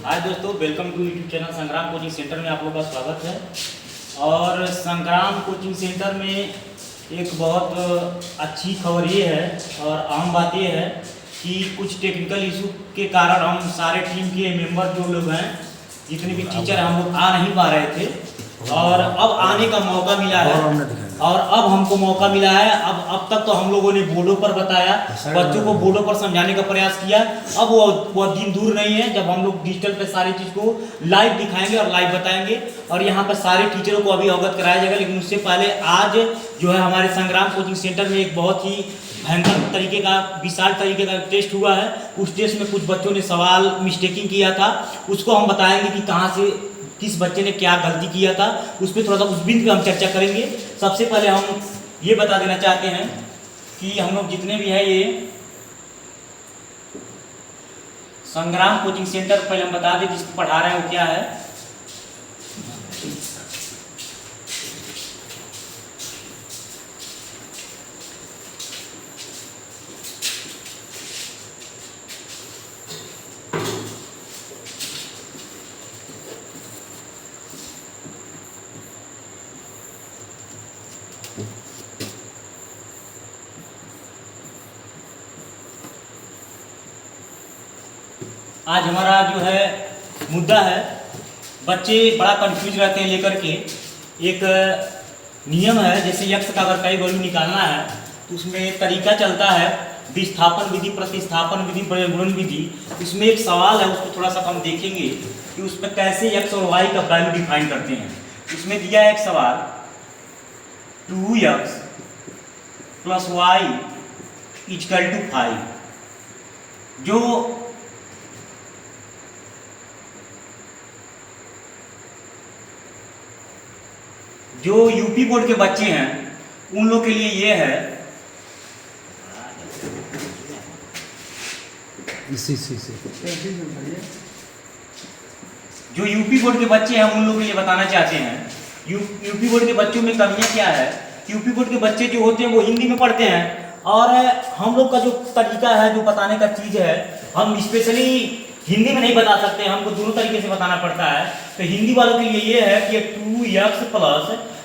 हाय दोस्तों, welcome to YouTube channel संग्राम coaching centre में आप लोग का स्वागत है। और संग्राम कोचिंग सेंटर में एक बहुत अच्छी खबर ये है और अहम बात ये है कि कुछ टेक्निकल इशू के कारण हम सारे टीम के मेंबर जो लोग हैं, जितने भी टीचर हैं, हम लोग आ नहीं पा रहे थे और अब आने का मौका मिला है। और अब हमको मौका मिला है। अब तक तो हम लोगों ने बोर्डों पर बताया, बच्चों को बोर्डों पर समझाने का प्रयास किया। अब वो दिन दूर नहीं है जब हम लोग डिजिटल पे सारी चीज़ को लाइव दिखाएंगे और लाइव बताएंगे और यहाँ पर सारे टीचरों को अभी अवगत कराया जाएगा। लेकिन उससे पहले आज जो है हमारे संग्राम कोचिंग सेंटर में एक बहुत ही भयंकर तरीके का, विशाल तरीके का टेस्ट हुआ है। उस टेस्ट में कुछ बच्चों ने सवाल मिस्टेकिंग किया था, उसको हम बताएंगे कि कहाँ से किस बच्चे ने क्या गलती किया था। उस पर थोड़ा सा उस बिंदु पे हम चर्चा करेंगे। सबसे पहले हम ये बता देना चाहते हैं कि हम लोग जितने भी हैं ये संग्राम कोचिंग सेंटर, पहले हम बता दें जिसको पढ़ा रहे हैं वो क्या है। आज हमारा जो है मुद्दा है, बच्चे बड़ा कंफ्यूज रहते हैं लेकर के। एक नियम है, जैसे यक्ष का अगर कई वैल्यू निकालना है तो उसमें तरीका चलता है विस्थापन विधि, प्रतिस्थापन विधि, गुणन विधि। इसमें एक सवाल है, उसको थोड़ा सा हम देखेंगे कि उसमें कैसे यक्ष और वाई का वैल्यू डिफाइन करते हैं। इसमें दिया है एक सवाल 2x + y = 5। जो यूपी बोर्ड के बच्चे हैं उन लोग के लिए ये है। जो यूपी बोर्ड के बच्चे हैं उन लोग के लिए बताना चाहते हैं यूपी बोर्ड के बच्चों में कमियां क्या है। यूपी बोर्ड के बच्चे जो होते हैं वो हिंदी में पढ़ते हैं और हम लोग का जो तरीका है, जो बताने का चीज़ है, हम स्पेशली हिंदी में नहीं बता सकते, हमको दोनों तरीके से बताना पड़ता है। तो हिंदी वालों के लिए ये है कि 2x +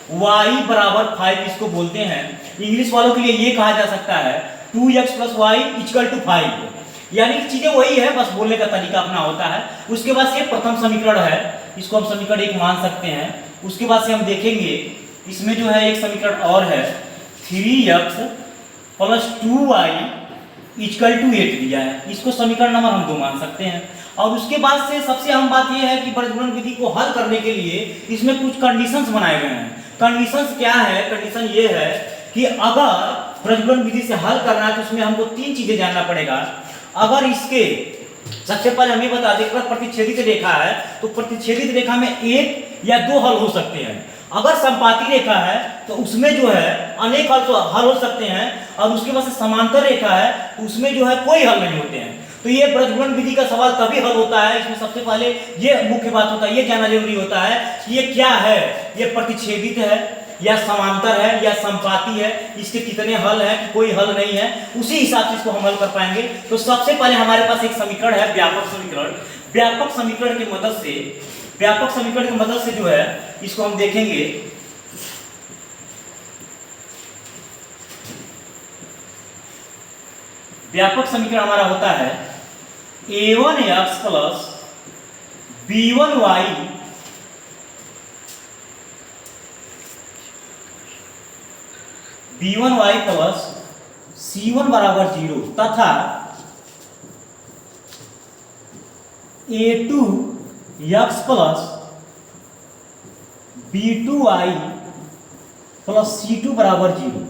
y = 5 इसको बोलते हैं। इंग्लिश वालों के लिए ये कहा जा सकता है 2x + y = 5। यानी चीज़ें वही है, बस बोलने का तरीका अपना होता है। उसके बाद से प्रथम समीकरण है, इसको हम समीकरण 1 मान सकते हैं। उसके बाद से हम देखेंगे इसमें जो है एक समीकरण और है 3x + 2y = 8 दिया है। इसको समीकरण नंबर हम 2 मान सकते हैं। और उसके बाद से सबसे अहम बात यह है कि प्रजनन विधि को हल करने के लिए इसमें कुछ कंडीशंस बनाए गए हैं। कंडीशंस क्या है? कंडीशन ये है कि अगर प्रजनन विधि से हल करना है तो उसमें हमको 3 चीजें जानना पड़ेगा। अगर इसके सबसे पहले हमें बता दें, अगर प्रतिच्छेदित रेखा है तो प्रतिच्छेदित रेखा में 1 या 2 हल हो सकते हैं। अगर संपाती रेखा है तो उसमें जो है अनेक हल हो सकते हैं। और उसके बाद से समांतर रेखा है तो उसमें जो है कोई हल नहीं होते हैं। तो ये प्रजनन विधि का सवाल तभी हल होता है, इसमें सबसे पहले ये मुख्य बात होता है, ये जानना जरूरी होता है कि ये क्या है, ये प्रतिच्छेदित है या समांतर है या संपाती है, इसके कितने हल हैं कि कोई हल नहीं है। उसी हिसाब से इसको हम हल कर पाएंगे। तो सबसे पहले हमारे पास एक समीकरण है, व्यापक समीकरण। व्यापक समीकरण की मदद से जो है इसको हम देखेंगे। व्यापक समीकरण हमारा होता है a1x + b1y + c1 = 0 तथा a2x + b2y + c2 = 0।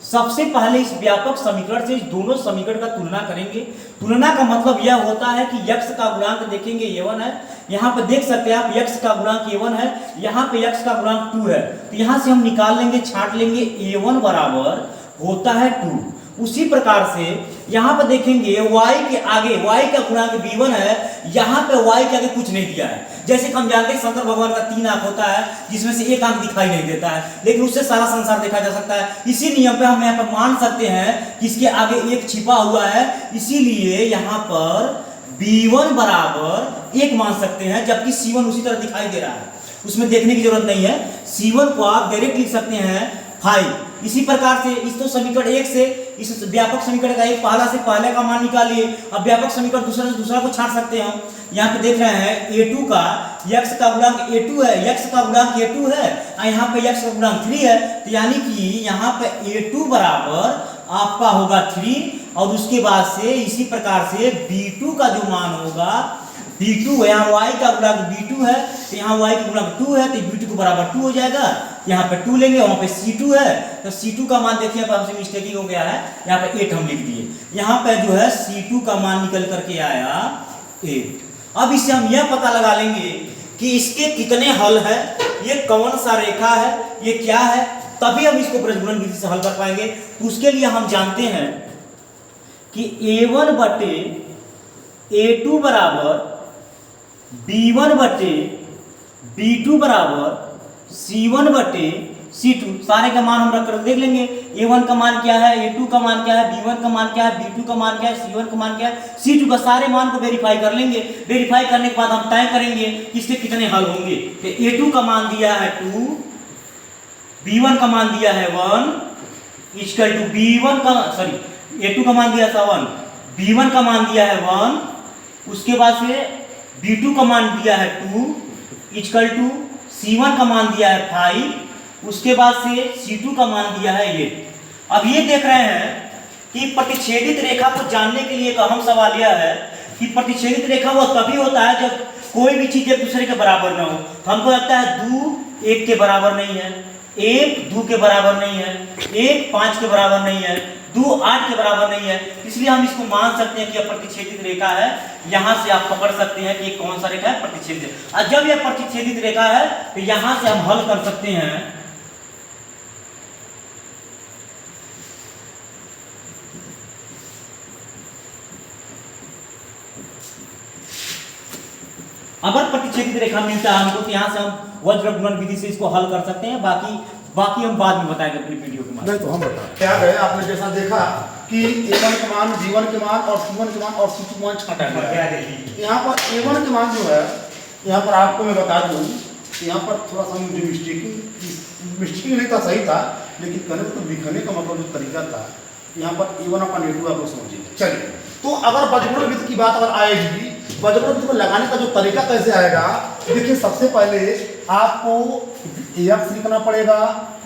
सबसे पहले इस व्यापक समीकरण से इस दोनों समीकरण का तुलना करेंगे। तुलना का मतलब यह होता है कि x का गुणांक देखेंगे a1 है, यहाँ पे देख सकते हैं आप x का गुणांक a1 है, यहाँ पे x का गुणांक 2 है। तो यहाँ से हम निकाल लेंगे, छांट लेंगे, a1 बराबर होता है 2। उसी प्रकार से यहाँ पर देखेंगे y के आगे y का गुणांक b1 है, यहाँ पे y के आगे कुछ नहीं दिया है। जैसे कि हम जानते हैं शंकर भगवान का 3 आंख होता है जिसमें से एक आंख दिखाई नहीं देता है, लेकिन उससे सारा संसार देखा जा सकता है। इसी नियम पे हम यहाँ पर मान सकते हैं कि इसके आगे एक छिपा हुआ है, इसीलिए यहाँ पर B1 बराबर 1 मान सकते हैं, जबकि C1 उसी तरह दिखाई दे रहा है, उसमें देखने की जरूरत नहीं है। C1 को आप डायरेक्ट लिख सकते हैं 5। इसी प्रकार से इस तो समीकरण 1 से इस व्यापक समीकरण का एक पहला से पहले का मान निकालिए। अब व्यापक समीकरण दूसरा से दूसरा को छांट सकते हैं हम। यहाँ पे देख रहे हैं A2 का x का गुणांक A2 है, x का गुणांक A2 है और यहाँ पे x का गुणांक 3 है, तो यानी कि यहाँ पे A2 बराबर आपका होगा 3 और उसके बाद से इसी प्रकार से B2 का जो मान होगा B2, यहाँ y का गुणांक B2 है तो यहाँ y का गुणांक 2 है, तो B2 को बराबर 2 हो जाएगा। यहाँ पे 2 लेंगे, वहाँ पे C2 है तो C2 का मान देखिए हमसे मिस्टेकिंग हो गया है, यहाँ पे 8 हम लिख दिए। यहाँ पे जो है C2 का मान निकल करके आया 8। अब इससे हम यह पता लगा लेंगे कि इसके कितने हल है, ये कौन सा रेखा है, ये क्या है, तभी हम इसको प्रजनन विधि से हल कर पाएंगे। तो उसके लिए हम जानते हैं कि A1 बटे A2 बराबर B1 बटे B2 बराबर C1 बटे C2। सारे का मान हम रख कर देख लेंगे। A1 का मान क्या है, A2 का मान क्या है, B1 का मान क्या है, B2 का मान क्या है, C1 का मान क्या है, C2 का सारे मान को वेरीफाई कर लेंगे। वेरीफाई करने के बाद हम तय करेंगे कि इसके कितने हल होंगे। तो A2 का मान दिया है 2, B1 का मान दिया है 1 इक्वल टू B1 का A2 का मान दिया था 1, B1 का मान दिया है 1, उसके बाद से B2 का मान दिया है 2 इक्वल टू C1 का मान दिया है 5, उसके बाद से C2 का मान दिया है 8। अब ये देख रहे हैं कि प्रतिच्छेदित रेखा को जानने के लिए एक अहम सवाल यह है कि प्रतिच्छेदित रेखा वो तभी होता है जब कोई भी चीज एक दूसरे के बराबर ना हो। तो हमको लगता है 2 1 के बराबर नहीं है, 1 2 के बराबर नहीं है, 1 5 के बराबर नहीं है, 2 8 के बराबर नहीं है, इसलिए हम इसको मान सकते हैं कि यह प्रतिच्छेदित रेखा है। यहां से आप पकड़ सकते हैं कि कौन सा रेखा है, प्रतिच्छेदित। और जब यह प्रतिच्छेदित रेखा है तो यहां से हम हल कर सकते हैं अगर प्रतिच्छेदित रेखा मिलता है हमको तो यहाँ से हम वज्र गुणन विधि से इसको हल कर सकते हैं। बाकी हम बाद में बताएंगे अपनी वीडियो के माध्यम से। नहीं तो हम बता क्या गए, आपने जैसा देखा कि A1 के मान, B1 के मान और C1 के मान और C2 के मान छाटा गया है। यहाँ पर A1 के मान जो है, यहाँ पर आपको मैं बता दूँ, यहाँ पर थोड़ा सा मुझे मिस्टेकिंग नहीं था, सही था, लेकिन कहने तो लिखने का मतलब जो तरीका था, यहाँ पर A1 अपन A2 आप लोग समझिए। चलिए, तो अगर वज्रगुणन विधि की बात अगर आएगी, वज्रगुणन विधि को लगाने का जो तरीका कैसे आएगा, देखिए सबसे पहले आपको x लिखना पड़ेगा,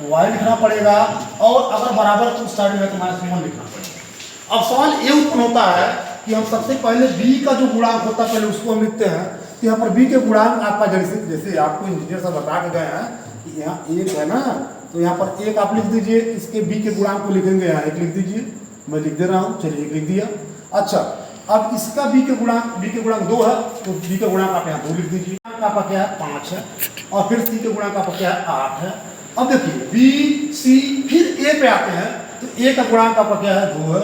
y लिखना पड़ेगा और अगर बराबर उस साइड में है तो -1 लिखना पड़ेगा। अब सवाल ये उत्पन्न होता है कि हम सबसे पहले b का जो गुणांक होता है पहले उसको हम लिखते हैं। तो यहाँ पर b के गुणांक आपका जैसे आपको इंजीनियर साहब बता के गए हैं कि यहाँ 1 है ना, तो यहाँ पर 1 आप लिख दीजिए, इसके b के गुणांक को लिखेंगे, यहाँ 1 लिख दीजिए, मैं लिख दे रहा हूँ, चलिए 1 लिख दिया। अच्छा, अब इसका b के गुणांक 2 है, तो b का गुणांक आप यहाँ 2 लिख दीजिए। आपका क्या है 5 है, और फिर c के गुणांक आपका क्या है 8 है। अब देखिए b c फिर a पे आते हैं, तो a का गुणांक आपका क्या है 2 है,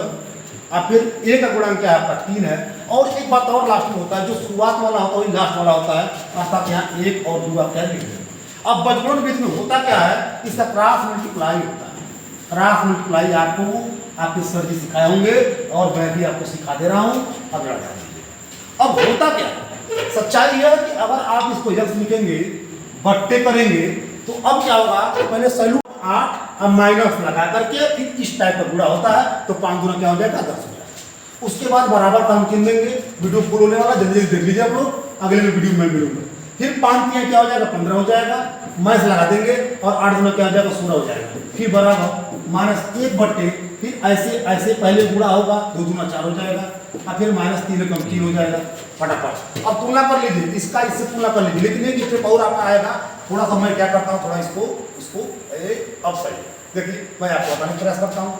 और फिर a का गुणांक क्या है आपका 3 है। और एक बात और लास्ट में होता है, जो शुरुआत वाला होता है वही लास्ट वाला होता है, अर्थात यहाँ 1 और 2 आप क्या लिख देंगे। अब वज्रगुणन विधि में होता क्या है, इसका क्रॉस मल्टीप्लाई होता है। क्रॉस मल्टीप्लाई आपको आपके सर जी सिखाए होंगे और मैं भी आपको सिखा दे रहा हूँ। अब लड़ा दीजिए। अब होता क्या है, सच्चाई यह है कि अगर आप इसको यक्स लिखेंगे, बट्टे करेंगे, तो अब क्या होगा, पहले सैल्यूट 8 अब माइनस लगा करके फिर इस टाइप का गुणा होता है, तो 5 गुना क्या हो जाएगा 10 हो जाएगा। उसके बाद बराबर का हम गिन देंगे, वीडियो फुल होने वाला, जल्दी जल्दी देख लीजिए आप लोग, अगले में वीडियो में मिलूंगा। फिर 5 क्या हो जाएगा 15 हो जाएगा, माइनस लगा देंगे और 8 गुना क्या हो जाएगा 16 हो जाएगा। फिर बराबर -1 बट्टे, फिर ऐसे पहले गुणा होगा, 2 दूना 4 हो जाएगा, और फिर -3 कम 3 हो जाएगा फटाफट। अब तुलना कर लीजिए, इसका इससे तुलना कर लीजिए, लेकिन एक स्टेप और आपका आएगा। थोड़ा सा मैं क्या करता हूँ, थोड़ा इसको अब सही देखिए, मैं आपको बताने का प्रयास करता हूँ।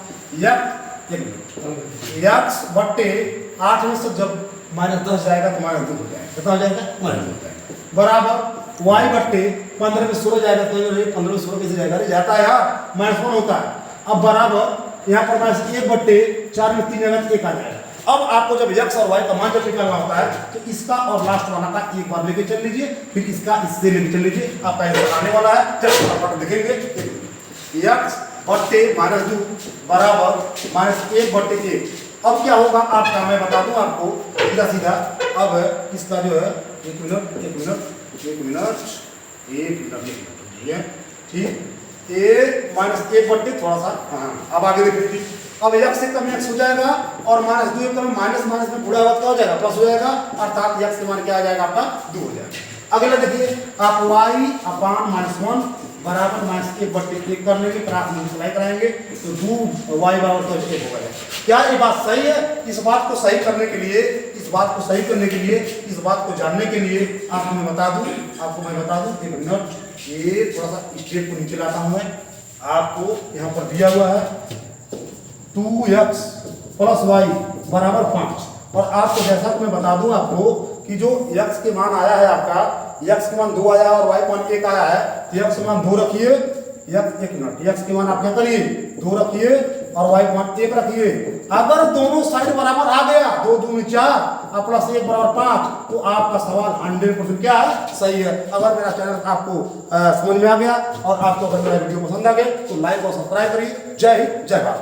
x बट्टे 8 में से जब -10 जाएगा तो -2 हो जाएगा, कितना हो जाएगा -2 हो जाएगा, बराबर y बट्टे 15 में 16 जाएगा, तो 15 में 16 कैसे जाएगा, जाता है यार, -1 होता है। अब बराबर यहाँ पर -1 बट्टे 4 में 3 जाएगा तो 1 आ जाएगा। अब आपको जब x और y का मान जब निकालना होता है, तो इसका और लास्ट वाला का एक बार लेके चल लीजिए, फिर इसका इससे लेके चल लीजिए, आपका आंसर आने वाला है। चलो फटाफट देखेंगे, x बट्टे -2 बराबर -1 बट्टे 1। अब क्या होगा आपका, मैं बता दूं आपको सीधा सीधा, अब इसका जो है 1 मिनट 1 मिनट 1 मिनट 1 मिनट ठीक, 1 थोड़ा सा, हाँ अब आगे देखिए, अब x से कम x हो जाएगा और -2 एकदम माइनस माइनस में बुढ़ा हुआ क्या हो जाएगा, प्लस हो जाएगा, अर्थात x के मान क्या आ जाएगा आपका 2 हो जाएगा। अगला देखिए आप y/-1 बराबर -1/1 करने के क्रॉस मल्टीप्लाई कराएंगे तो 2y बराबर तो 1 होगा। क्या ये बात सही है? इस बात को सही करने के लिए, इस बात को सही करने के लिए, इस बात को जानने के लिए आपको मैं बता दूं 1 मिनट, ये थोड़ा सा स्टेप को नीचे लाता हूं मैं, आपको यहाँ पर दिया हुआ है 2x + y बराबर 5, और आपको जैसा कि मैं बता दूं आपको कि जो x के मान आया है आपका, x के मान 2 आया और y के मान 1 आया है, तो x के मान 2 रखिए, एक मिनट, x के मान आप क्या करिए 2 रखिए और y के मान 1 रखिए। अगर दोनों साइड बराबर आ गया, 2 2 में 4 और +1 बराबर 5, तो आपका सवाल 100% क्या है, सही है। अगर मेरा चैनल आपको समझ में आ गया और आपको अगर मेरा वीडियो पसंद आ गया तो लाइक और सब्सक्राइब करिए। जय हिंद, जय भारत।